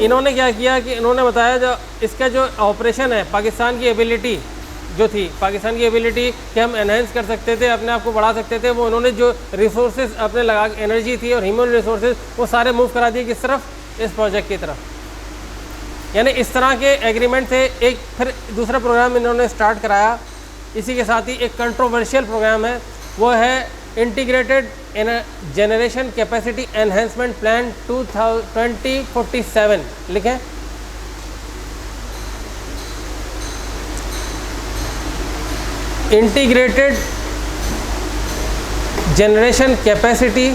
इन्होंने क्या किया कि इन्होंने बताया जो इसका जो ऑपरेशन है, पाकिस्तान की एबिलिटी जो थी, पाकिस्तान की एबिलिटी कि हम एनहेंस कर सकते थे, अपने आप को बढ़ा सकते थे, वो उन्होंने जो रिसोर्सेज अपने लगा, एनर्जी थी और ह्यूमन रिसोर्सेज, वो सारे मूव करा दिए किस तरफ, इस प्रोजेक्ट की तरफ। यानी इस तरह के एग्रीमेंट थे। एक फिर दूसरा प्रोग्राम इन्होंने स्टार्ट कराया, इसी के साथ ही एक कंट्रोवर्शियल प्रोग्राम है, वो है integrated generation capacity enhancement plan 2047 लिखें। Integrated generation capacity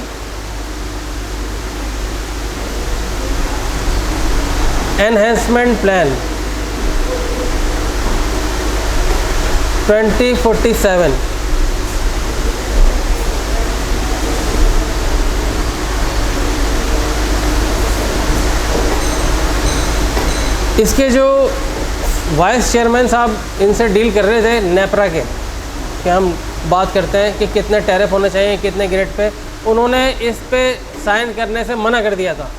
enhancement plan 2047। इसके जो वाइस चेयरमैन साहब इनसे डील कर रहे थे नेपरा के, कि हम बात करते हैं कि कितने टैरिफ होने चाहिए, कितने ग्रेड पे, उन्होंने इस पे साइन करने से मना कर दिया था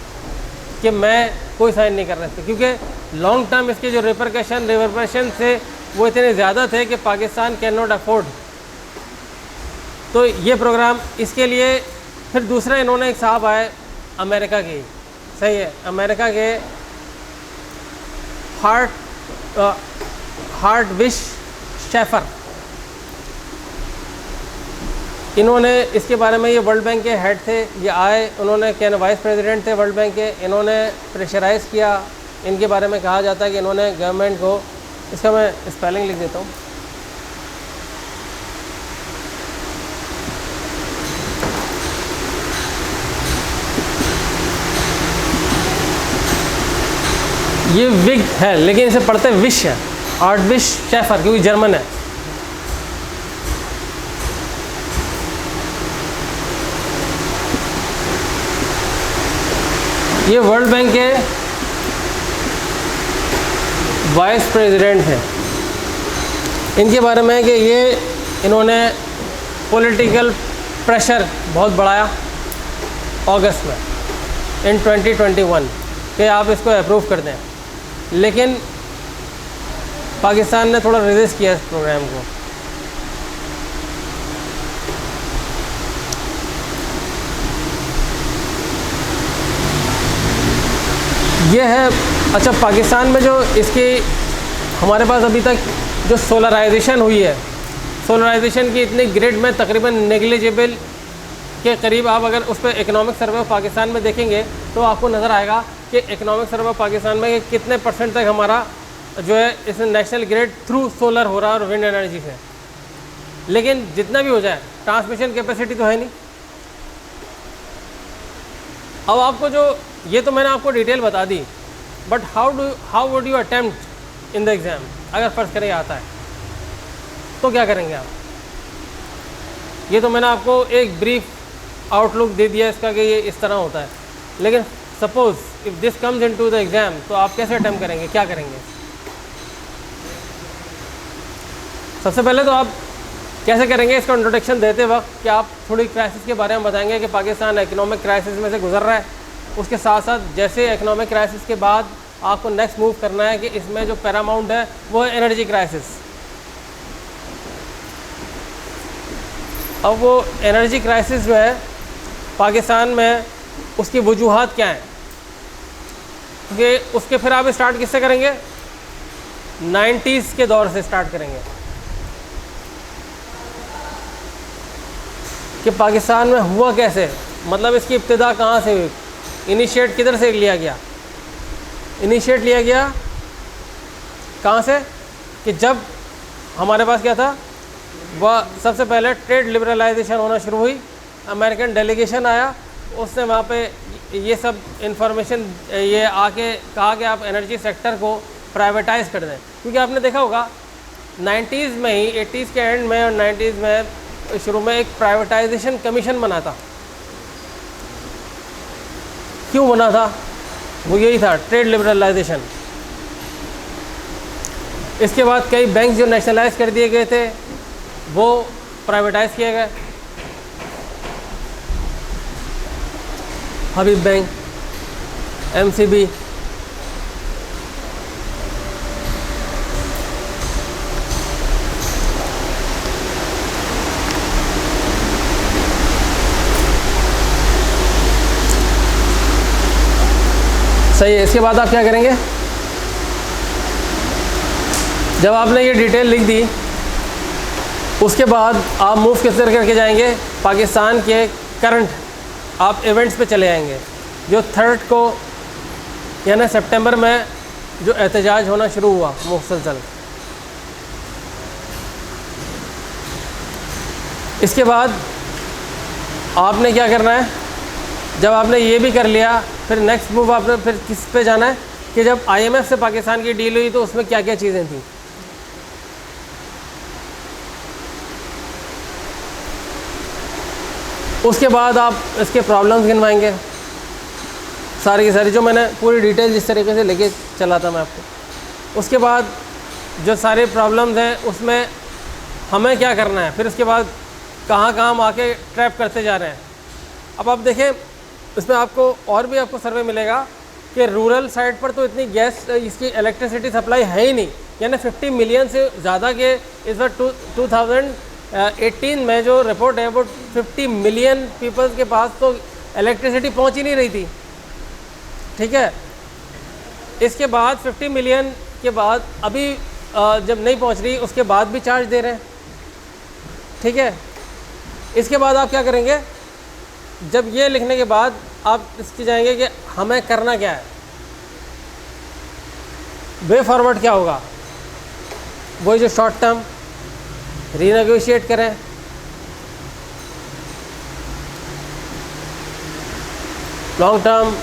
कि मैं कोई साइन नहीं कर रहा था, क्योंकि लॉन्ग टर्म इसके जो रिवर्बरेशन थे वो इतने ज़्यादा थे कि पाकिस्तान कैन नॉट अफोर्ड। तो ये प्रोग्राम इसके लिए फिर दूसरा इन्होंने एक साहब आए अमेरिका के, सही है, अमेरिका के हार्टविश शेफर, इन्होंने इसके बारे में, ये वर्ल्ड बैंक के हेड थे, ये आए, उन्होंने क्या वाइस प्रेसिडेंट थे वर्ल्ड बैंक के, इन्होंने प्रेशराइज़ किया। इनके बारे में कहा जाता है कि इन्होंने गवर्नमेंट को, इसका मैं स्पेलिंग लिख देता हूँ, ये विग है लेकिन इसे पढ़ते विश है, हार्टविश शेफर, क्योंकि जर्मन है। ये वर्ल्ड बैंक के वाइस प्रेसिडेंट हैं। इनके बारे में कि ये इन्होंने पॉलिटिकल प्रेशर बहुत बढ़ाया अगस्त में इन 2021 कि आप इसको अप्रूव कर दें, लेकिन पाकिस्तान ने थोड़ा रेजिस्ट किया इस प्रोग्राम को। ये है, अच्छा, पाकिस्तान में जो इसकी हमारे पास अभी तक जो सोलराइजेशन हुई है, सोलराइजेशन की इतनी ग्रिड में तकरीबन नेग्लिजिबल के करीब, आप अगर उस पर इकोनॉमिक सर्वे ऑफ पाकिस्तान में देखेंगे तो आपको नज़र आएगा कि इकोनॉमिक सर्वे ऑफ पाकिस्तान में कितने परसेंट तक हमारा जो है इस नेशनल ग्रिड थ्रू सोलर हो रहा है और विंड एनर्जी से। लेकिन जितना भी हो जाए ट्रांसमिशन कैपेसिटी तो है नहीं। अब आपको जो, ये तो मैंने आपको डिटेल बता दी, but how would you attempt in the exam, अगर फर्स्ट करें आता है तो क्या करेंगे आप? ये तो मैंने आपको एक ब्रीफ आउटलुक दे दिया इसका कि ये इस तरह होता है, लेकिन suppose if this comes into the exam तो आप कैसे अटेम्प्ट करेंगे, क्या करेंगे? सबसे पहले तो आप कैसे करेंगे इसका इंट्रोडक्शन देते वक्त कि आप थोड़ी क्राइसिस के बारे में बताएंगे कि पाकिस्तान इकोनॉमिक क्राइसिस में से गुजर रहा है। उसके साथ साथ जैसे इकोनॉमिक क्राइसिस के बाद आपको नेक्स्ट मूव करना है कि इसमें जो पैरामाउंट है वो है एनर्जी क्राइसिस। अब वो एनर्जी क्राइसिस जो है पाकिस्तान में, उसकी वजूहात क्या हैं, क्योंकि उसके फिर आप स्टार्ट किससे करेंगे? 90s के दौर से स्टार्ट करेंगे कि पाकिस्तान में हुआ कैसे, मतलब इसकी इब्तिदा कहाँ से हुई, इनिशिएट किधर से लिया गया? इनिशिएट लिया गया कहाँ से कि जब हमारे पास क्या था, वह सबसे पहले ट्रेड लिबरलाइजेशन होना शुरू हुई, अमेरिकन डेलीगेशन आया, उसने वहाँ पे ये सब इंफॉर्मेशन ये आके कहा कि आप एनर्जी सेक्टर को प्राइवेटाइज कर दें। क्योंकि आपने देखा होगा 90s में ही, 80s के एंड में और 90s में शुरू में एक प्राइवेटाइजेशन कमीशन बना था। क्यों बना था? वो यही था, ट्रेड लिबरलाइजेशन। इसके बाद कई बैंक जो नेशनलाइज कर दिए गए थे वो प्राइवेटाइज किए गए, हबीब बैंक, MCB, सही है। इसके बाद आप क्या करेंगे, जब आपने ये डिटेल लिख दी उसके बाद आप मूव किस तरह करके जाएंगे, पाकिस्तान के करंट आप इवेंट्स पे चले आएंगे। जो 3rd को यानी सितंबर में जो एहतजाज होना शुरू हुआ मुसलसल, इसके बाद आपने क्या करना है, जब आपने ये भी कर लिया फिर नेक्स्ट मूव आपने फिर किस पे जाना है कि जब IMF से पाकिस्तान की डील हुई तो उसमें क्या क्या चीज़ें थी। उसके बाद आप इसके प्रॉब्लम्स गिनवाएंगे सारी की सारी, जो मैंने पूरी डिटेल जिस तरीके से लेके चला था मैं आपको। उसके बाद जो सारे प्रॉब्लम्स हैं उसमें हमें क्या करना है, फिर उसके बाद कहाँ कहाँ हम आके ट्रैप करते जा रहे हैं। अब आप देखें इसमें आपको और भी आपको सर्वे मिलेगा कि रूरल साइड पर तो इतनी गैस इसकी इलेक्ट्रिसिटी सप्लाई है ही नहीं, यानी 50 मिलियन से ज़्यादा के इस बार 2018 में जो रिपोर्ट है वो 50 मिलियन पीपल्स के पास तो इलेक्ट्रिसिटी पहुंच ही नहीं रही थी। ठीक है, इसके बाद 50 मिलियन के बाद अभी जब नहीं पहुंच रही उसके बाद भी चार्ज दे रहे हैं। ठीक है, इसके बाद आप क्या करेंगे, जब ये लिखने के बाद आप इसकी जाएंगे कि हमें करना क्या है, वे फॉरवर्ड क्या होगा, वही जो शॉर्ट टर्म रीनेगोशिएट करें, लॉन्ग टर्म,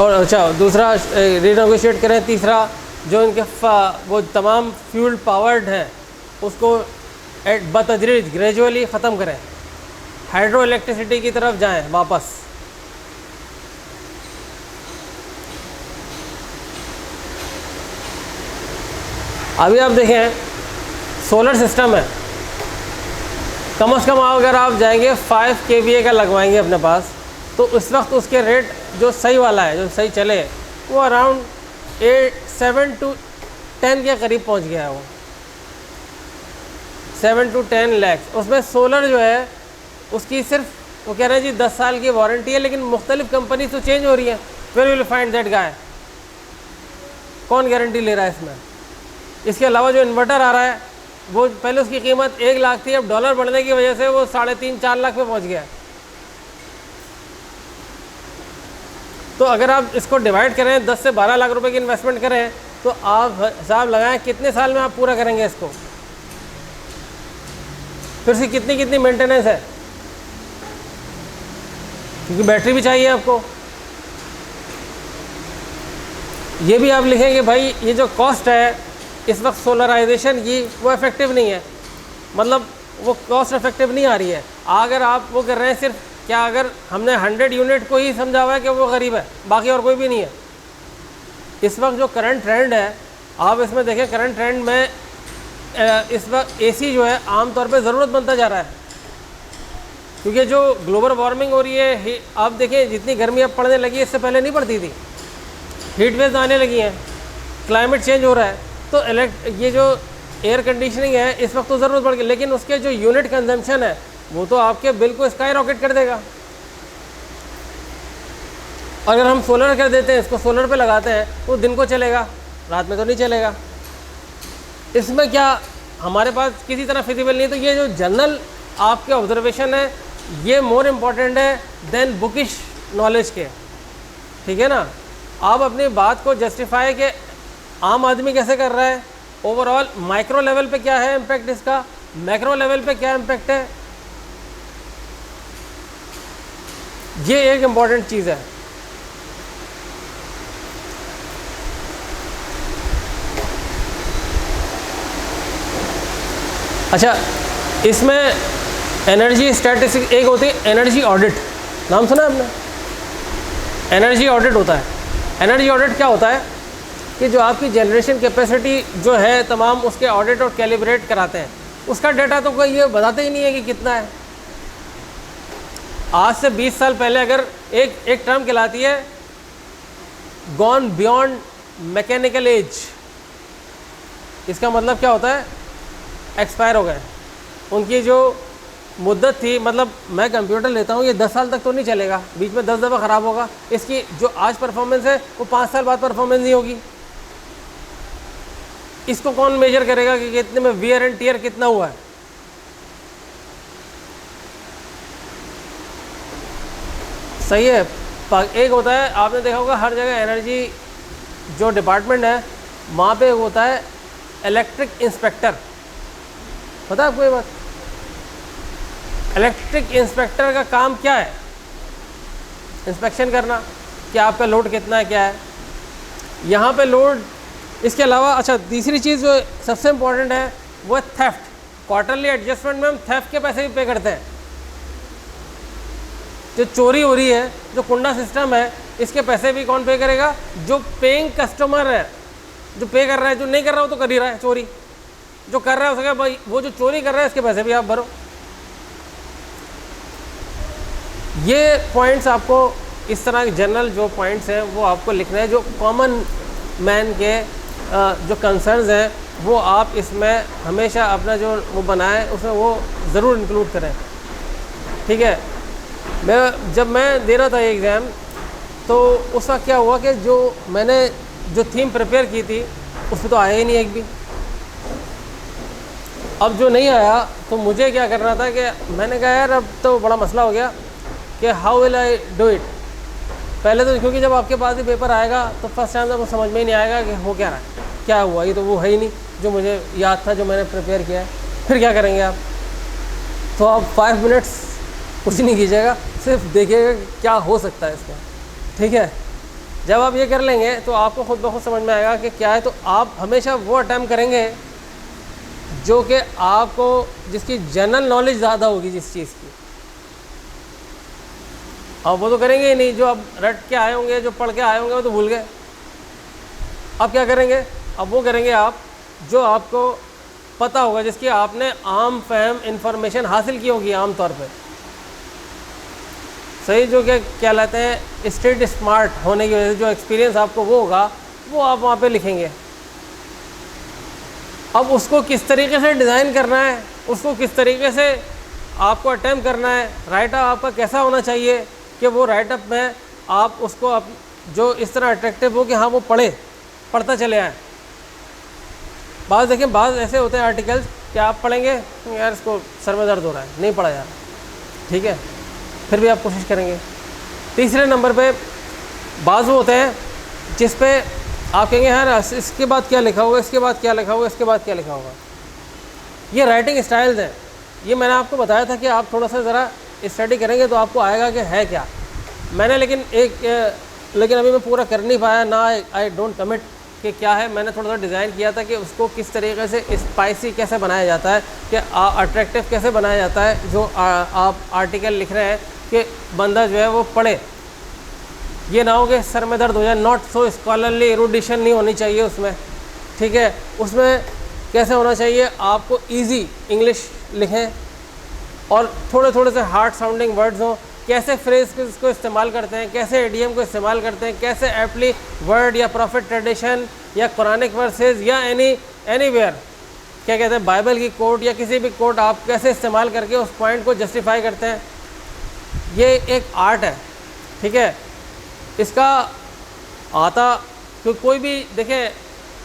और अच्छा दूसरा रीनेगोशिएट करें, तीसरा जो इनके वो तमाम फ्यूल पावर्ड हैं उसको बतदरीज ग्रेजुअली ख़त्म करें, हाइड्रो इलेक्ट्रिसिटी की तरफ जाएं वापस। अभी आप देखें सोलर सिस्टम है, कम से कम अगर आप जाएंगे 5 kVA का लगवाएंगे अपने पास तो उस वक्त उसके रेट जो सही वाला है, जो सही चले, वो अराउंड 7 to 10 के करीब पहुंच गया है, वो 7 to 10 लाख। उसमें सोलर जो है उसकी सिर्फ वो कह रहे हैं जी 10 साल की वारंटी है, लेकिन मुख्तलिफ कंपनी तो चेंज हो रही है। Where will find that guy, कौन गारंटी ले रहा है इसमें। इसके अलावा जो इन्वर्टर आ रहा है वो पहले उसकी कीमत 1 लाख थी, अब डॉलर बढ़ने की वजह से वो 3.5-4 लाख पे पहुंच गया। तो अगर आप इसको डिवाइड करें 10 से 12 लाख रुपए की इन्वेस्टमेंट करें तो आप हिसाब लगाएं कितने साल में आप पूरा करेंगे इसको, फिर से कितनी मेंटेनेंस है, क्योंकि बैटरी भी चाहिए आपको। ये भी आप लिखेंगे भाई ये जो कॉस्ट है इस वक्त सोलराइजेशन की वो इफेक्टिव नहीं है, मतलब वो कॉस्ट इफेक्टिव नहीं आ रही है। अगर आप वो कर रहे हैं सिर्फ क्या, अगर हमने 100 यूनिट को ही समझा हुआ है कि वो गरीब है, बाकी और कोई भी नहीं है। इस वक्त जो करंट ट्रेंड है आप इसमें देखें, करंट ट्रेंड में इस वक्त AC जो है आमतौर पे ज़रूरत बनता जा रहा है, क्योंकि जो ग्लोबल वार्मिंग हो रही है, आप देखें जितनी गर्मी अब पड़ने लगी है इससे पहले नहीं पड़ती थी, हीट वेव्स आने लगी हैं, क्लाइमेट चेंज हो रहा है, तो ये जो एयर कंडीशनिंग है इस वक्त तो ज़रूरत पड़ गई, लेकिन उसके जो यूनिट कंजम्पशन है वो तो आपके बिल को स्काई रॉकेट कर देगा। अगर हम सोलर कर देते हैं, इसको सोलर पे लगाते हैं तो दिन को चलेगा, रात में तो नहीं चलेगा। इसमें क्या हमारे पास किसी तरह फिजिबल नहीं है, तो ये जो जनरल आपके ऑब्जर्वेशन है ये मोर इम्पॉर्टेंट है देन बुकिश नॉलेज के। ठीक है ना, आप अपनी बात को जस्टिफाई के आम आदमी कैसे कर रहा है, ओवरऑल माइक्रो लेवल पे क्या है इम्पैक्ट इसका, मैक्रो लेवल पे क्या इम्पैक्ट है, ये एक इम्पॉर्टेंट चीज़ है। अच्छा, इसमें एनर्जी स्टैटिस्टिक्स एक होती है एनर्जी ऑडिट, नाम सुना है आपने? एनर्जी ऑडिट होता है। एनर्जी ऑडिट क्या होता है कि जो आपकी जनरेशन कैपेसिटी जो है तमाम उसके ऑडिट और कैलिब्रेट कराते हैं, उसका डाटा तो कोई ये बताते ही नहीं है कि कितना है। आज से 20 साल पहले अगर एक टर्म कहलाती है गॉन बियॉन्ड मैकेनिकल एज, इसका मतलब क्या होता है, एक्सपायर हो गए, उनकी जो मुद्दत थी, मतलब मैं कंप्यूटर लेता हूँ, ये 10 साल तक तो नहीं चलेगा, बीच में 10 दफ़ा ख़राब होगा, इसकी जो आज परफॉर्मेंस है वो 5 साल बाद परफॉर्मेंस नहीं होगी। इसको कौन मेजर करेगा कि कितने में वियर एंड टियर कितना हुआ है? सही है। एक होता है, आपने देखा होगा हर जगह एनर्जी जो डिपार्टमेंट है वहाँ पे होता है इलेक्ट्रिक इंस्पेक्टर, पता है आपको ये बात? इलेक्ट्रिक इंस्पेक्टर का काम क्या है? इंस्पेक्शन करना कि आपका लोड कितना है, क्या है यहाँ पे लोड। इसके अलावा अच्छा तीसरी चीज़ जो सबसे इम्पोर्टेंट है वो है थेफ्ट। क्वार्टरली एडजस्टमेंट में हम थेफ्ट के पैसे भी पे करते हैं। जो चोरी हो रही है, जो कुंडा सिस्टम है, इसके पैसे भी कौन पे करेगा? जो पेइंग कस्टमर है, जो पे कर रहा है। जो नहीं कर रहा हो तो कर ही रहा है चोरी, जो कर रहा है उसका भाई, वो जो चोरी कर रहा है इसके पैसे भी आप भरो। ये पॉइंट्स आपको इस तरह के जनरल जो पॉइंट्स हैं वो आपको लिखना है, जो कॉमन मैन के जो कंसर्न्स हैं वो आप इसमें हमेशा अपना जो वो बनाएं उसमें वो ज़रूर इंक्लूड करें, ठीक है। जब मैं दे रहा था एग्ज़ाम तो उस वक्त क्या हुआ कि जो मैंने जो थीम प्रिपेयर की थी उसमें तो आया ही नहीं एक भी। अब जो नहीं आया तो मुझे क्या करना था कि मैंने कहा यार अब तो बड़ा मसला हो गया कि how will I do it. पहले तो क्योंकि जब आपके पास ही पेपर आएगा तो फर्स्ट टाइम आपको समझ में ही नहीं आएगा कि हो क्या रहा है, क्या हुआ, ये तो वो है ही नहीं जो मुझे याद था, जो मैंने प्रिपेयर किया है। फिर क्या करेंगे आप? तो आप 5 मिनट्स कुछ नहीं कीजिएगा, सिर्फ देखिएगा क्या हो सकता है इसमें, ठीक है। जब आप ये कर लेंगे तो आपको खुद ब खुद समझ में आएगा कि क्या है। तो आप हमेशा वो अटैम्प्ट करेंगे जो कि आपको, जिसकी जनरल नॉलेज ज़्यादा होगी जिस चीज़ की। अब वो तो करेंगे ही नहीं, जो आप रट के आए होंगे, जो पढ़ के आए होंगे वो तो भूल गए। अब क्या करेंगे? अब वो करेंगे आप जो आपको पता होगा, जिसकी आपने आम फहम इंफॉर्मेशन हासिल की होगी आम तौर पे, सही, जो क्या कहलाते हैं स्ट्रीट स्मार्ट होने की वजह से जो एक्सपीरियंस आपको वो होगा वो आप वहाँ पे लिखेंगे। अब उसको किस तरीके से डिज़ाइन करना है, उसको किस तरीके से आपको अटेम्प्ट करना है, राइटअप आपका कैसा होना चाहिए कि वो राइटअप में आप उसको जो इस तरह अट्रैक्टिव हो कि हाँ वो पढ़ता चले आए। बाज़ देखिए, बाज़ ऐसे होते हैं आर्टिकल्स कि आप पढ़ेंगे यार इसको सर में दर्द हो रहा है, नहीं पढ़ा जा रहा, ठीक है, फिर भी आप कोशिश करेंगे। तीसरे नंबर पे बाज़ वो होते हैं जिस पे आप कहेंगे यार इसके बाद क्या लिखा होगा, इसके बाद क्या लिखा होगा, इसके बाद क्या लिखा होगा। ये राइटिंग स्टाइल्स हैं। ये मैंने आपको बताया था कि आप थोड़ा सा ज़रा स्टडी करेंगे तो आपको आएगा कि है क्या। मैंने लेकिन अभी मैं पूरा कर नहीं पाया ना, आई डोंट कमिट कि क्या है। मैंने थोड़ा सा डिज़ाइन किया था कि उसको किस तरीके से स्पाइसी कैसे बनाया जाता है, कि अट्रैक्टिव कैसे बनाया जाता है। जो आप आर्टिकल लिख रहे हैं कि बंदा जो है वो पढ़े, ये ना हो कि सर में दर्द हो जाए। नॉट सो स्कॉलरली एरुडिशन नहीं होनी चाहिए उसमें, ठीक है। उसमें कैसे होना चाहिए, आपको इजी इंग्लिश लिखें और थोड़े थोड़े से हार्ड साउंडिंग वर्ड्स हों। कैसे फ्रेज को इस्तेमाल करते हैं, कैसे एडीएम को इस्तेमाल करते हैं, कैसे एप्टली वर्ड या प्रॉफिट ट्रेडिशन या कुरानिक वर्सेस या एनीवेयर क्या कहते हैं बाइबल की कोट या किसी भी कोट आप कैसे इस्तेमाल करके उस पॉइंट को जस्टिफाई करते हैं। ये एक आर्ट है, ठीक है। इसका आता तो कोई भी देखें,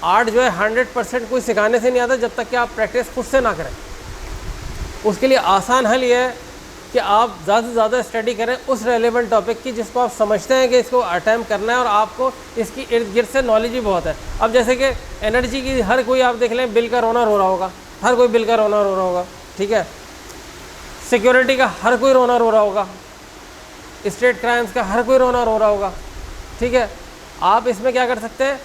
आर्ट जो है 100% कोई सिखाने से नहीं आता जब तक कि आप प्रैक्टिस खुद से ना करें। उसके लिए आसान हल ये है कि आप ज़्यादा से ज़्यादा स्टडी करें उस रेलेवेंट टॉपिक की जिसको आप समझते हैं कि इसको अटैम्प्ट करना है और आपको इसकी इर्द गिर्द से नॉलेज भी बहुत है। अब जैसे कि एनर्जी की हर कोई आप देख लें बिल का रोना रो रहा होगा, हर कोई बिल का रोना रो रहा होगा, ठीक है। सिक्योरिटी का हर कोई रोना रो रहा होगा, स्टेट क्राइम्स का हर कोई रोना रो रहा होगा, ठीक है। आप इसमें क्या कर सकते हैं,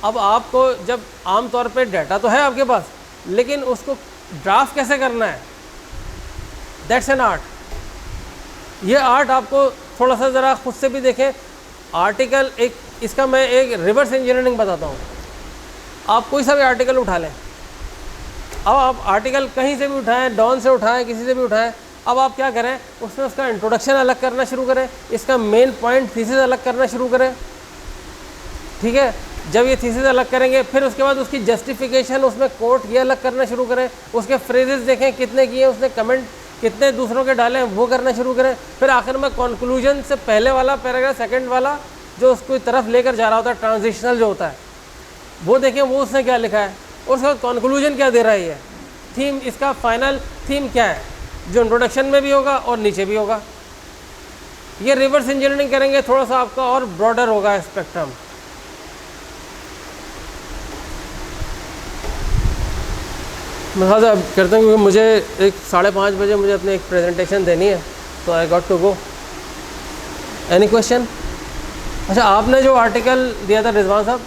अब आपको जब आम तौर पे डाटा तो है आपके पास, लेकिन उसको ड्राफ्ट कैसे करना है, दैट्स एन आर्ट। ये आर्ट आपको थोड़ा सा ज़रा खुद से भी देखें। आर्टिकल एक इसका मैं एक रिवर्स इंजीनियरिंग बताता हूँ। आप कोई सा भी आर्टिकल उठा लें, अब आप आर्टिकल कहीं से भी उठाएं, डॉन से उठाएं, किसी से भी उठाएं, अब आप क्या करें, उसमें उसका इंट्रोडक्शन अलग करना शुरू करें, इसका मेन पॉइंट थीसिस अलग करना शुरू करें, ठीक है। जब ये थीसिस अलग करेंगे फिर उसके बाद उसकी जस्टिफिकेशन, उसमें कोट ये अलग करना शुरू करें, उसके फ्रेजेस देखें कितने किए उसने, कमेंट कितने दूसरों के डालें वो करना शुरू करें, फिर आखिर में कंक्लूजन से पहले वाला पैराग्राफ सेकंड वाला जो उसको तरफ लेकर जा रहा होता है, ट्रांजिशनल जो होता है, वो देखें वो उसने क्या लिखा है और उसका कंक्लूजन क्या दे रहा है, ये थीम, इसका फाइनल थीम क्या है, जो इंट्रोडक्शन में भी होगा और नीचे भी होगा। ये रिवर्स इंजीनियरिंग करेंगे थोड़ा सा आपका और ब्रॉडर होगा स्पेक्ट्रम। मैं ख़ास करता हूँ क्योंकि मुझे 5:30 बजे मुझे अपनी एक प्रेजेंटेशन देनी है, तो I got to go. Any question? अच्छा, आपने जो आर्टिकल दिया था रिजवान साहब,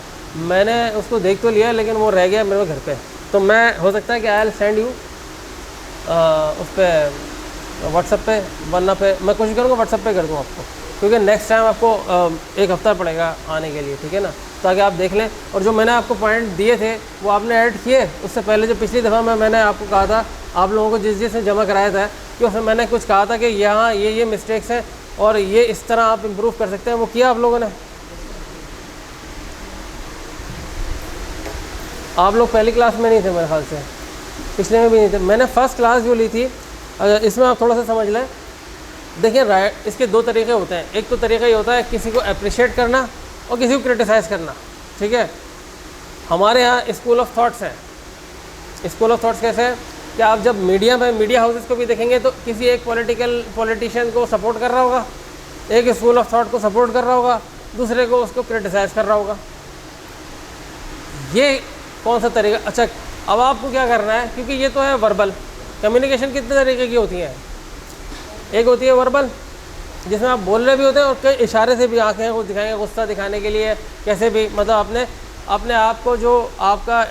मैंने उसको देख तो लिया लेकिन वो रह गया मेरे घर पे, तो मैं हो सकता है कि आई विल सेंड यू उस पर व्हाट्सएप पे, वरना पे मैं कोशिश करूँगा व्हाट्सएप पे कर दूँ आपको, क्योंकि नेक्स्ट टाइम आपको एक हफ़्ता पड़ेगा आने के लिए, ठीक है ना, ताकि आप देख लें। और जो मैंने आपको पॉइंट दिए थे वो आपने ऐड किए। उससे पहले जो पिछली दफ़ा मैंने आपको कहा था, आप लोगों को जिसने जमा कराया था, कि उसमें मैंने कुछ कहा था कि यहाँ ये मिस्टेक्स हैं और ये इस तरह आप इम्प्रूव कर सकते हैं, वो किया आप लोगों ने? आप लोग पहली क्लास में नहीं थे मेरे ख्याल से, पिछले में भी नहीं थे। मैंने फ़र्स्ट क्लास जो ली थी, इसमें आप थोड़ा सा समझ लें। देखिए, राइट, इसके दो तरीके होते हैं। एक तो तरीका ये होता है किसी को अप्रिशिएट करना और किसी को क्रिटिसाइज़ करना, ठीक है। हमारे यहाँ स्कूल ऑफ थॉट्स है। स्कूल ऑफ थॉट्स कैसे है कि आप जब मीडिया में, मीडिया हाउसेस को भी देखेंगे तो किसी एक पॉलिटिशियन को सपोर्ट कर रहा होगा, एक स्कूल ऑफ थॉट को सपोर्ट कर रहा होगा, दूसरे को उसको क्रिटिसाइज़ कर रहा होगा। ये कौन सा तरीका? अच्छा, अब आपको क्या करना है, क्योंकि ये तो है वर्बल कम्युनिकेशन। कितने तरीके की होती हैं? एक होती है वर्बल, जिसमें आप बोल रहे भी होते हैं और कई इशारे से भी आंखें को दिखाएंगे, गुस्सा दिखाने के लिए, कैसे भी, मतलब अपने आप को, जो आपका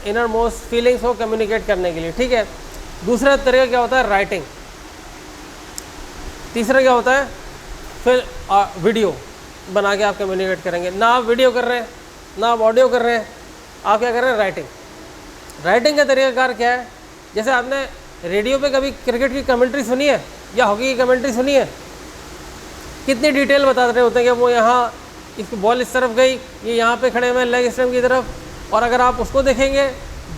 इनर मोस्ट फीलिंग्स हो, कम्युनिकेट करने के लिए, ठीक है। दूसरा तरीका क्या होता है? राइटिंग। तीसरा क्या होता है? फिर वीडियो बना के आप कम्युनिकेट करेंगे। ना आप वीडियो कर रहे हैं, ना आप ऑडियो कर रहे हैं, आप क्या कर रहे हैं? राइटिंग। राइटिंग का तरीकाकार क्या है? जैसे आपने रेडियो पे कभी क्रिकेट की कमेंट्री सुनी है या हॉकी की कमेंट्री सुनी है? कितनी डिटेल बता रहे होते हैं कि वो यहाँ इसकी बॉल इस तरफ गई, ये यहाँ पे खड़े हुए हैं लेग स्टंप की तरफ, और अगर आप उसको देखेंगे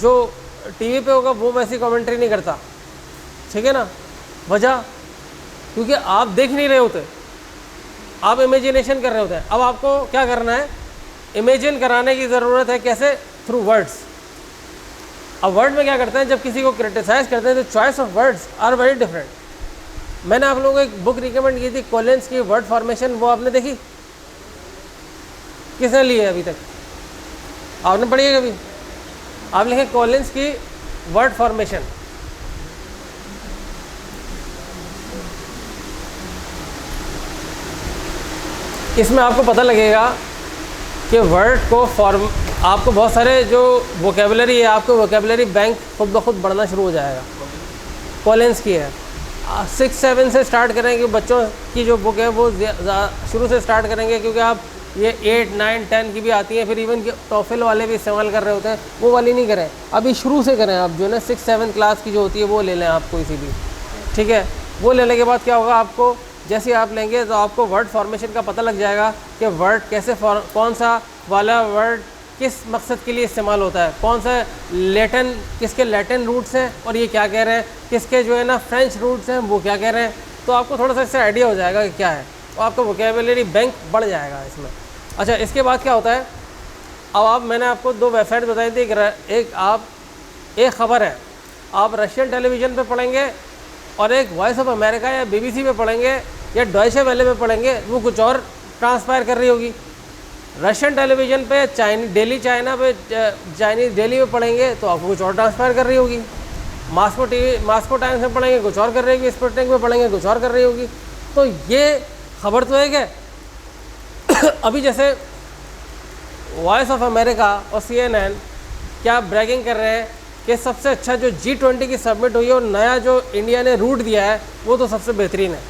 जो टीवी पे होगा वो वैसी कमेंट्री नहीं करता, ठीक है ना। वजह क्योंकि आप देख नहीं रहे होते, आप इमेजिनेशन कर रहे होते हैं। अब आपको क्या करना है? इमेजिन कराने की ज़रूरत है। कैसे? Through words. अब वर्ड में क्या करते हैं, जब किसी को क्रिटिसाइज़ करते हैं तो choice of words are very different. मैंने आप लोगों को एक बुक रिकमेंड की थी, कॉलिंस की वर्ड फॉर्मेशन, वो आपने देखी? किसने ली है अभी तक? आपने पढ़ी है कभी? आप लिखें कॉलिंस की वर्ड फॉर्मेशन। इसमें आपको पता लगेगा कि वर्ड को फॉर्म, आपको बहुत सारे जो वोकेबलरी है, आपको वोकेबलरी बैंक खुद ब खुद बढ़ना शुरू हो जाएगा। कॉलिंस की है, 6-7 से स्टार्ट करेंगे। बच्चों की जो बुक है वो शुरू से स्टार्ट करेंगे, क्योंकि आप ये 8, 9, 10 की भी आती है, फिर इवन टॉफिल वाले भी इस्तेमाल कर रहे होते हैं, वो वाली नहीं करें, अभी शुरू से करें। आप जो है ना 6-7 क्लास की जो होती है वो ले लें आप कोई सी भी, ठीक है। वो लेने के बाद क्या होगा, आपको जैसे आप लेंगे तो आपको वर्ड फॉर्मेशन का पता लग जाएगा कि वर्ड कैसे कौन सा वाला वर्ड किस मकसद के लिए इस्तेमाल होता है, कौन सा लैटिन, किसके लैटिन रूट्स हैं और ये क्या कह रहे हैं, किसके जो है ना फ्रेंच रूट्स हैं वो क्या कह रहे हैं। तो आपको थोड़ा सा इससे आइडिया हो जाएगा कि क्या है, तो आपका वोकेबलरी बैंक बढ़ जाएगा इसमें। अच्छा, इसके बाद क्या होता है, अब मैंने आपको 2 वेबसाइट बताई थी। एक ख़बर है आप रशियन टेलीविज़न पे पढ़ेंगे, और एक वॉइस ऑफ अमेरिका या BBC पे पढ़ेंगे या डॉयचे वेले पे पढ़ेंगे, वो कुछ और ट्रांसफायर कर रही होगी। रशियन टेलीविज़न पे डेली चाइना पे चाइनीज़ डेली में पढ़ेंगे तो आपको कुछ और ट्रांसफायर कर रही होगी। मास्को टाइम्स में पढ़ेंगे कुछ और कर रही होगी, स्पुतनिक में पढ़ेंगे कुछ और कर रही होगी। तो ये खबर तो है क्या अभी जैसे वॉइस ऑफ अमेरिका और CNN क्या ब्रैगिंग कर रहे हैं कि सबसे अच्छा जो G20 की सबमिट हुई है और नया जो इंडिया ने रूट दिया है वो तो सबसे बेहतरीन है।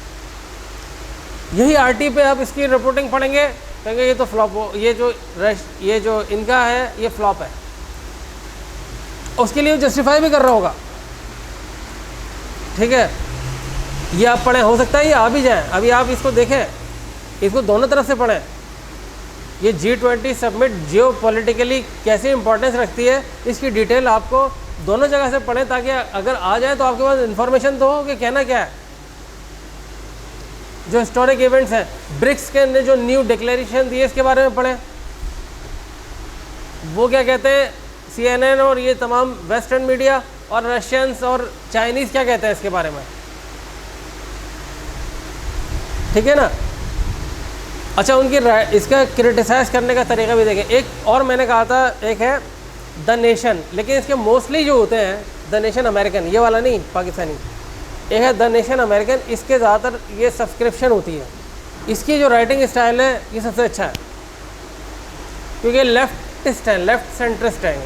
यही RT पे आप इसकी रिपोर्टिंग पढ़ेंगे, कहेंगे ये तो फ्लॉप हो, ये जो इनका है ये फ्लॉप है। उसके लिए जस्टिफाई भी कर रहा होगा, ठीक है। ये आप पढ़ें, हो सकता है ये आ भी जाए। अभी आप इसको देखें, इसको दोनों तरफ से पढ़ें। ये G20 सबमिट जियो पॉलिटिकली कैसे इंपॉर्टेंस रखती है, इसकी डिटेल आपको दोनों जगह से पढ़ें, ताकि अगर आ जाए तो आपके पास इन्फॉर्मेशन तो हो कि कहना क्या है। जो हिस्टोरिक इवेंट्स हैं, ब्रिक्स के ने जो न्यू डिक्लेरेशन दिए इसके बारे में पढ़ें। वो क्या कहते हैं, CNN और ये तमाम वेस्टर्न मीडिया और रशियंस और चाइनीज़ क्या कहते हैं इसके बारे में, ठीक है ना। अच्छा, उनकी इसका क्रिटिसाइज करने का तरीका भी देखें। एक और मैंने कहा था, एक है द नेशन, लेकिन इसके मोस्टली जो होते हैं द नेशन अमेरिकन, ये वाला नहीं पाकिस्तानी, एक है द नेशन अमेरिकन, इसके ज़्यादातर ये सब्सक्रिप्शन होती है। इसकी जो राइटिंग स्टाइल है ये सबसे अच्छा है, क्योंकि लेफ्टिस्ट है, लेफ्ट सेंट्रिस्ट है।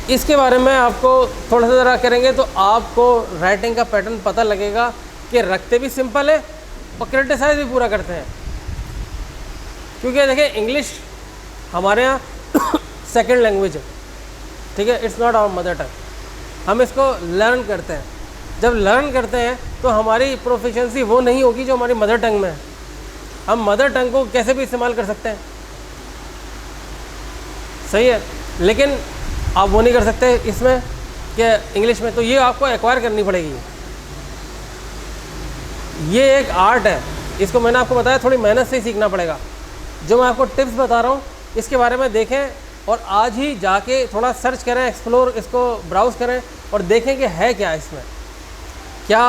इसके बारे में आपको थोड़ा सा ज़रा करेंगे तो आपको राइटिंग का पैटर्न पता लगेगा कि रखते भी सिंपल है और क्रिटिसाइज भी पूरा करते हैं। क्योंकि देखिए इंग्लिश हमारे यहाँ सेकंड लैंग्वेज है, ठीक है, it's not our mother tongue. हम इसको लर्न करते हैं, जब लर्न करते हैं तो हमारी प्रोफिशिएंसी वो नहीं होगी जो हमारी मदर टंग में है। हम मदर टंग को कैसे भी इस्तेमाल कर सकते हैं, सही है, लेकिन आप वो नहीं कर सकते इसमें कि इंग्लिश में, तो ये आपको एक्वायर करनी पड़ेगी। ये एक आर्ट है, इसको मैंने आपको बताया थोड़ी मेहनत से ही सीखना पड़ेगा। जो मैं आपको टिप्स बता रहा हूँ इसके बारे में देखें और आज ही जाके थोड़ा सर्च करें, एक्सप्लोर, इसको ब्राउज़ करें और देखें कि है क्या इसमें। क्या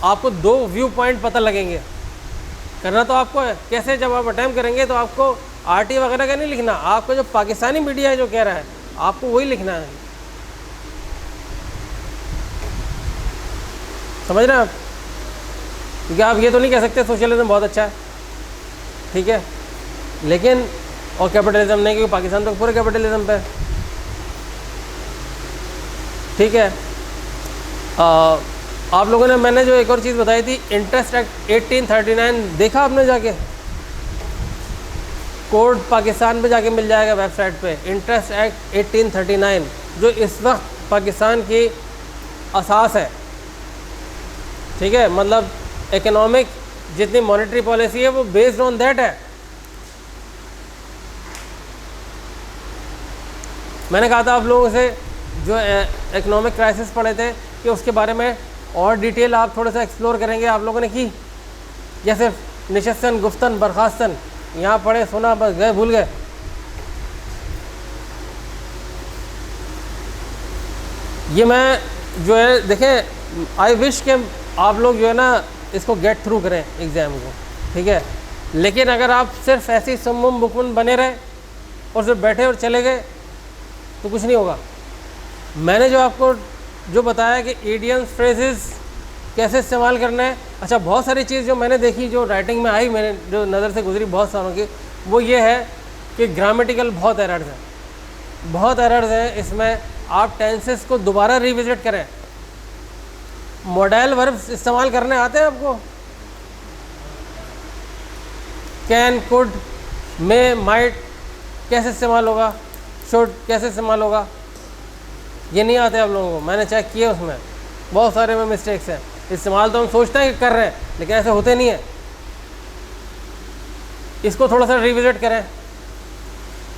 आपको 2 व्यू पॉइंट पता लगेंगे। करना तो आपको है, कैसे, जब आप अटैम्प्ट करेंगे तो आपको RT वगैरह का नहीं लिखना, आपको जो पाकिस्तानी मीडिया है जो कह रहा है आपको वही लिखना है। समझ रहे हैं आप, क्योंकि आप ये तो नहीं कह सकते सोशलिज्म बहुत अच्छा है, ठीक है, लेकिन और कैपिटलिज्म नहीं, क्योंकि पाकिस्तान तो पूरे कैपिटलिज्म पे है, ठीक है। आप लोगों ने, मैंने जो एक और चीज़ बताई थी, इंटरेस्ट एक्ट 1839 देखा आपने जाके, कोड पाकिस्तान पे जाके मिल जाएगा वेबसाइट पे, इंटरेस्ट एक्ट 1839 जो इस वक्त पाकिस्तान की असास है, ठीक है, मतलब इकोनॉमिक जितनी मॉनेटरी पॉलिसी है वो बेस्ड ऑन दैट है। मैंने कहा था आप लोगों से जो इकोनॉमिक क्राइसिस पढ़े थे कि उसके बारे में और डिटेल आप थोड़ा सा एक्सप्लोर करेंगे, आप लोगों ने की, या सिर्फ निशस्तन, गुफ्तन, बर्खास्तन यहाँ पढ़े, सुना, बस गए, भूल गए। ये मैं जो है देखें, आई विश के आप लोग जो है ना इसको गेट थ्रू करें एग्ज़ाम को, ठीक है, लेकिन अगर आप सिर्फ ऐसे ही सुम्मुम बुकमुन बने रहे और सिर्फ बैठे और चले गए तो कुछ नहीं होगा। मैंने जो आपको जो बताया कि इडियम्स, फ्रेजेस कैसे इस्तेमाल करना है, अच्छा, बहुत सारी चीज़ जो मैंने देखी, जो राइटिंग में आई, मैंने जो नज़र से गुजरी बहुत सालों की, वो ये है कि ग्रामेटिकल बहुत एरर्स हैं, बहुत एरर्स हैं इसमें। आप टेंसेस को दोबारा रिविजिट करें। मॉडल वर्ब्स इस्तेमाल करने आते हैं आपको? कैन, कुड, मे, माइट कैसे इस्तेमाल होगा, शुड कैसे इस्तेमाल होगा, ये नहीं आते आप लोगों को। मैंने चेक किया, उसमें बहुत सारे में मिस्टेक्स हैं। इस्तेमाल तो हम सोचते हैं कि कर रहे हैं, लेकिन ऐसे होते नहीं है। इसको थोड़ा सा रिविजिट करें,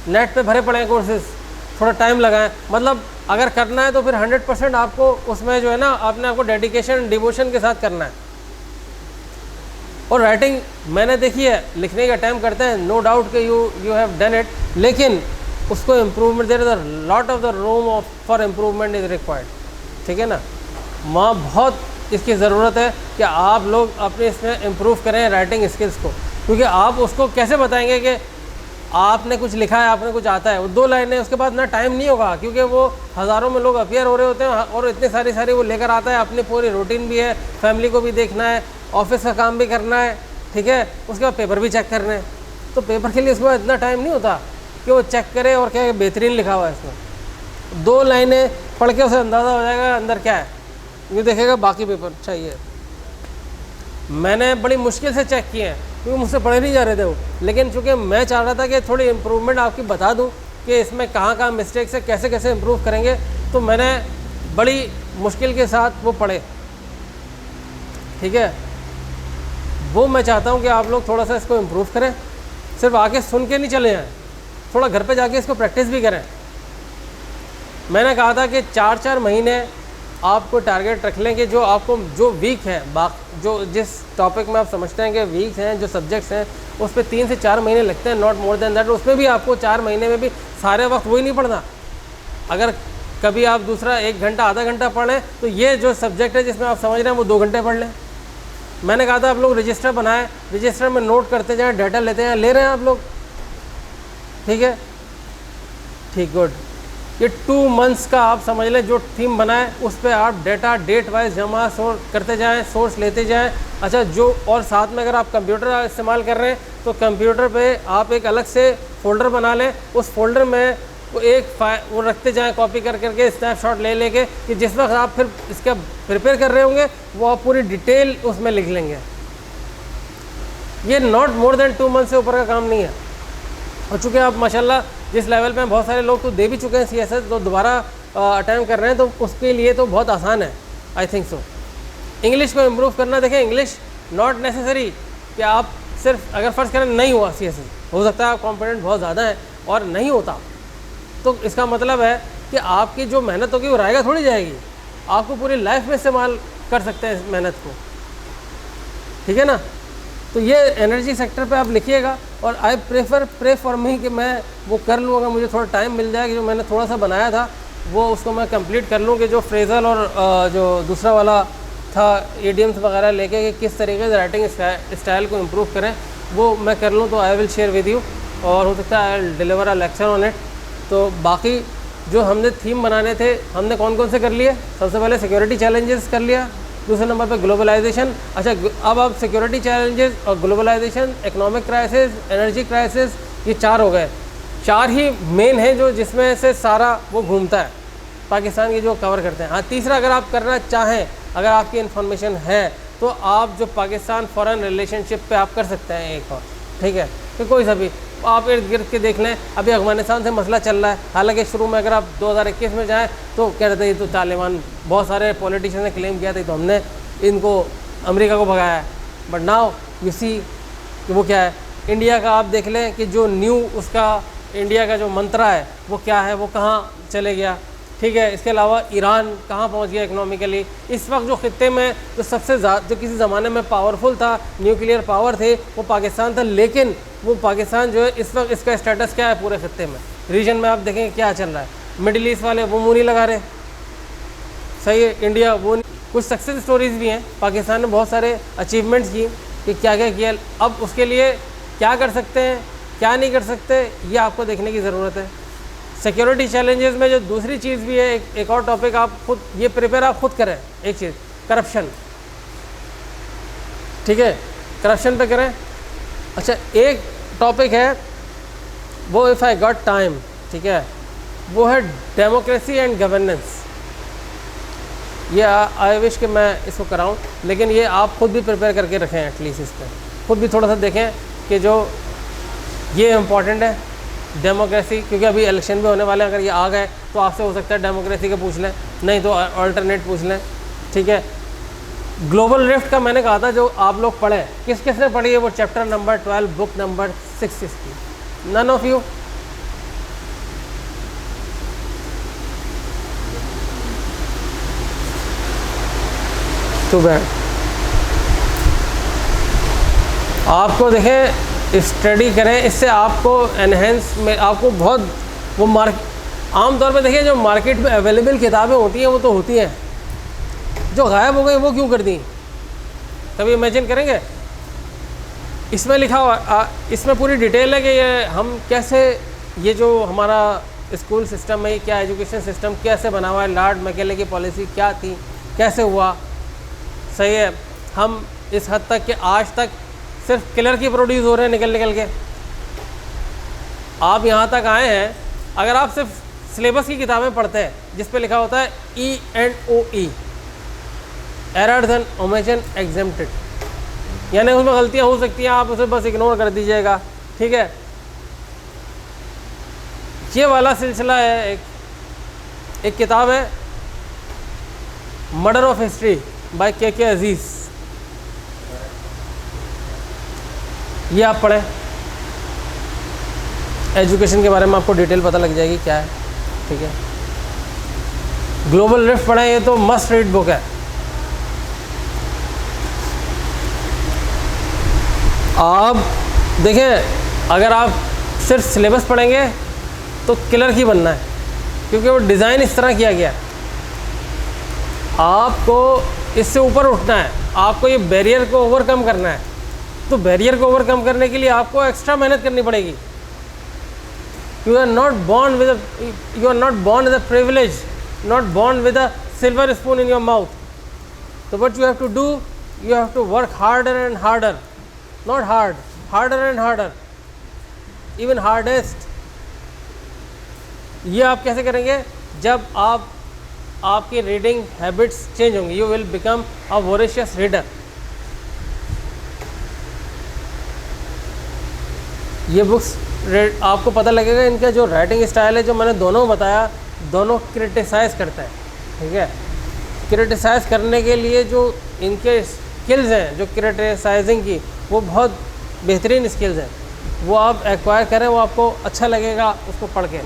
नेट पे भरे पड़े हैं कोर्सेज, थोड़ा टाइम लगाएं। मतलब अगर करना है तो फिर 100% आपको उसमें जो है ना अपने आपको डेडिकेशन, डिवोशन के साथ करना है। और राइटिंग मैंने देखी है, लिखने का अटैम्प्ट करते हैं, नो डाउट कि यू हैव डन इट, लेकिन उसको improvement, there is a lot of the room for improvement is required, ठीक है ना। वहाँ बहुत इसकी ज़रूरत है कि आप लोग अपने इसमें इम्प्रूव करें राइटिंग स्किल्स को, क्योंकि आप उसको कैसे बताएंगे कि आपने कुछ लिखा है, आपने कुछ आता है, वो 2 लाइनें, उसके बाद ना टाइम नहीं होगा, क्योंकि वो हज़ारों में लोग अपियर हो रहे होते हैं और इतने सारी वो लेकर आता है। अपनी पूरी रूटीन भी है, फैमिली को भी देखना है, ऑफिस का काम भी करना है, ठीक है, उसके बाद पेपर भी चेक करने हैं। तो पेपर के लिए उसके बाद इतना टाइम नहीं होता कि वो चेक करे और क्या बेहतरीन लिखा हुआ है इसमें। 2 लाइनें पढ़ के उसे अंदाज़ा हो जाएगा अंदर क्या है, ये देखेगा बाकी पेपर चाहिए। मैंने बड़ी मुश्किल से चेक किए हैं क्योंकि मुझसे पढ़े नहीं जा रहे थे वो, लेकिन चूँकि मैं चाह रहा था कि थोड़ी इम्प्रूवमेंट आपकी बता दूं कि इसमें कहाँ मिस्टेक्स है, कैसे कैसे इम्प्रूव करेंगे, तो मैंने बड़ी मुश्किल के साथ वो पढ़े, ठीक है। वो मैं चाहता हूँ कि आप लोग थोड़ा सा इसको इम्प्रूव करें, सिर्फ आके सुन के नहीं चले जाएँ, थोड़ा घर पे जाके इसको प्रैक्टिस भी करें। मैंने कहा था कि 4-4 महीने आपको टारगेट रख लें कि जो आपको जो वीक है, जो जिस टॉपिक में आप समझते हैं कि वीक हैं, जो सब्जेक्ट्स हैं, उस पर 3 से 4 महीने लगते हैं, नॉट मोर देन दैट। उसमें भी आपको 4 महीने में भी सारे वक्त वही नहीं पढ़ना। अगर कभी आप दूसरा 1 घंटा आधा घंटा पढ़ें तो ये जो सब्जेक्ट है जिसमें आप समझ रहे हैं वो 2 घंटे पढ़ लें। मैंने कहा था आप लोग रजिस्टर बनाएं, रजिस्टर में नोट करते जाएं, डाटा लेते हैं, ले रहे हैं आप लोग, ठीक है, ठीक, गुड। ये 2 मंथ्स का आप समझ लें जो थीम बनाए, उस पर आप डेटा डेट वाइज जमा करते जाएं, सोर्स लेते जाएं। अच्छा, जो और साथ में अगर आप कंप्यूटर इस्तेमाल कर रहे हैं तो कंप्यूटर पे आप एक अलग से फ़ोल्डर बना लें, उस फोल्डर में वो वो रखते जाएं कॉपी कर करके, स्नैपशॉट ले लेके, कि जिस वक्त आप फिर इसका प्रिपेयर कर रहे होंगे वो आप पूरी डिटेल उसमें लिख लेंगे। ये नॉट मोर देन 2 मंथ से ऊपर का काम नहीं है। और चूँकि आप माशाल्लाह जिस लेवल पे बहुत सारे लोग तो दे भी चुके हैं CSS, तो दोबारा अटैम्प्ट कर रहे हैं, तो उसके लिए तो बहुत आसान है, आई थिंक सो। इंग्लिश को इम्प्रूव करना, देखें इंग्लिश नॉट नेसेसरी कि आप सिर्फ, अगर फ़र्ज़ करें नहीं हुआ CSS, हो सकता है आप कॉन्फिडेंट बहुत ज़्यादा है और नहीं होता, तो इसका मतलब है कि आपकी जो मेहनत होगी वो रायगा थोड़ी जाएगी, आपको पूरी लाइफ में इस्तेमाल कर सकते हैं इस मेहनत को, ठीक है ना। तो ये एनर्जी सेक्टर पे आप लिखिएगा, और आई प्रे फॉर मी कि मैं वो कर लूँ, अगर मुझे थोड़ा टाइम मिल जाए कि जो मैंने थोड़ा सा बनाया था वो उसको मैं कंप्लीट कर लूँ, कि जो फ्रेजल और जो दूसरा वाला था इडियम्स वगैरह लेके कि किस तरीके से राइटिंग स्टाइल को इम्प्रूव करें, वो मैं कर लूँ, तो I will share with you, और हो सकता है I will deliver a lecture on it. तो बाकी जो हमने थीम बनाने थे, हमने कौन कौन से कर लिए? सबसे पहले सिक्योरिटी चैलेंजेस कर लिया, दूसरे नंबर पे ग्लोबलाइजेशन। अच्छा, अब आप सिक्योरिटी चैलेंजेस और globalisation, economic crisis, energy crisis, ये 4 हो गए। 4 ही मेन है जो जिसमें से सारा वो घूमता है पाकिस्तान की, जो कवर करते हैं। हाँ, तीसरा अगर आप करना चाहें, अगर आपकी इन्फॉर्मेशन है, तो आप जो पाकिस्तान फॉरेन रिलेशनशिप पे आप कर सकते हैं एक और, ठीक है, तो कोई सा भी आप इर्द गिर्द के देख लें। अभी अफगानिस्तान से मसला चल रहा है, हालांकि शुरू में अगर आप 2021 में जाएं तो कह रहे थे ये तो तालिबान, बहुत सारे पॉलिटिशियन ने क्लेम किया था तो हमने इनको अमेरिका को भगाया है, बट नाउ यू सी कि वो क्या है। इंडिया का आप देख लें कि जो न्यू उसका इंडिया का जो मंत्रा है वो क्या है, वो कहाँ चले गया, ठीक है। इसके अलावा ईरान कहाँ पहुँच गया इकोनॉमिकली। इस वक्त जो खित्ते में जो सबसे ज़्यादा, जो किसी ज़माने में पावरफुल था, न्यूक्लियर पावर थे, वो पाकिस्तान था, लेकिन वो पाकिस्तान जो है इस वक्त इसका स्टेटस क्या है पूरे खित्ते में, रीजन में आप देखें क्या चल रहा है। मिडिल ईस्ट वाले वो मुँह नहीं लगा रहे, सही है, इंडिया वो नहीं। कुछ सक्सेस स्टोरीज़ भी हैं, पाकिस्तान ने बहुत सारे अचीवमेंट्स की कि क्या क्या किया। अब उसके लिए क्या कर सकते हैं, क्या नहीं कर सकते, ये आपको देखने की ज़रूरत है। सिक्योरिटी चैलेंजेस में जो दूसरी चीज़ भी है, एक और टॉपिक आप खुद ये प्रिपेयर आप खुद करें। एक चीज़ करप्शन, ठीक है, करप्शन पे करें। अच्छा, एक टॉपिक है वो, इफ़ आई गॉट टाइम, ठीक है, वो है डेमोक्रेसी एंड गवर्नेंस। ये आई विश कि मैं इसको कराऊं, लेकिन ये आप खुद भी प्रिपेयर करके रखें, एटलीस्ट इस पर खुद भी थोड़ा सा देखें कि जो ये इम्पॉर्टेंट है डेमोक्रेसी, क्योंकि अभी इलेक्शन भी होने वाले हैं। अगर ये आ गए तो आपसे हो सकता है डेमोक्रेसी का पूछ लें, नहीं तो अल्टरनेट पूछ लें, ठीक है। ग्लोबल रिफ्ट का मैंने कहा था जो आप लोग पढ़ें, किस किस ने पढ़ी है वो chapter number 12 book number 660? None of you? Too bad. आपको देखें, स्टडी करें, इससे आपको एनहेंस में आपको बहुत वो आमतौर पे देखिए जो मार्केट में अवेलेबल किताबें होती हैं वो तो होती हैं, जो गायब हो गई वो क्यों कर दी, कभी इमेजिन करेंगे? इसमें लिखा हुआ, इसमें पूरी डिटेल है कि ये हम कैसे, ये जो हमारा स्कूल सिस्टम है, क्या एजुकेशन सिस्टम कैसे बना हुआ है, लॉर्ड मैकेले की पॉलिसी क्या थी, कैसे हुआ, सही है। हम इस हद तक कि आज तक सिर्फ किलर की प्रोड्यूस हो रहे हैं निकल निकल के। आप यहाँ तक आए हैं, अगर आप सिर्फ सिलेबस की किताबें पढ़ते हैं जिस पे लिखा होता है ENOE, errors and omission exempted, यानी उसमें गलतियाँ हो सकती हैं, आप उसे बस इग्नोर कर दीजिएगा, ठीक है। ये वाला सिलसिला है। एक किताब है मर्डर ऑफ हिस्ट्री बाय के अजीज़, ये आप पढ़ें, एजुकेशन के बारे में आपको डिटेल पता लग जाएगी क्या है, ठीक है। ग्लोबल रिफ्ट पढ़ें, ये तो मस्ट रीड बुक है। आप देखें, अगर आप सिर्फ सिलेबस पढ़ेंगे तो क्लर्क ही बनना है, क्योंकि वो डिज़ाइन इस तरह किया गया है। आपको इससे ऊपर उठना है, आपको ये बैरियर को ओवरकम करना है। तो बैरियर को ओवरकम करने के लिए आपको एक्स्ट्रा मेहनत करनी पड़ेगी। You are not born with a privilege, not born with a silver spoon in your mouth. तो what you have to do, you have to work harder and harder, not harder and harder, even hardest. ये आप कैसे करेंगे? जब आपकी reading habits change होंगी, you will become a voracious reader. ये books आपको पता लगेगा, इनका जो राइटिंग स्टाइल है, जो मैंने दोनों बताया, दोनों क्रिटिसाइज़ करता है, ठीक है। क्रिटिसाइज़ करने के लिए जो इनके स्किल्स हैं, जो क्रिटिसाइजिंग की, वो बहुत बेहतरीन स्किल्स हैं। वो आप एक्वायर करें, वो आपको अच्छा लगेगा उसको पढ़ के।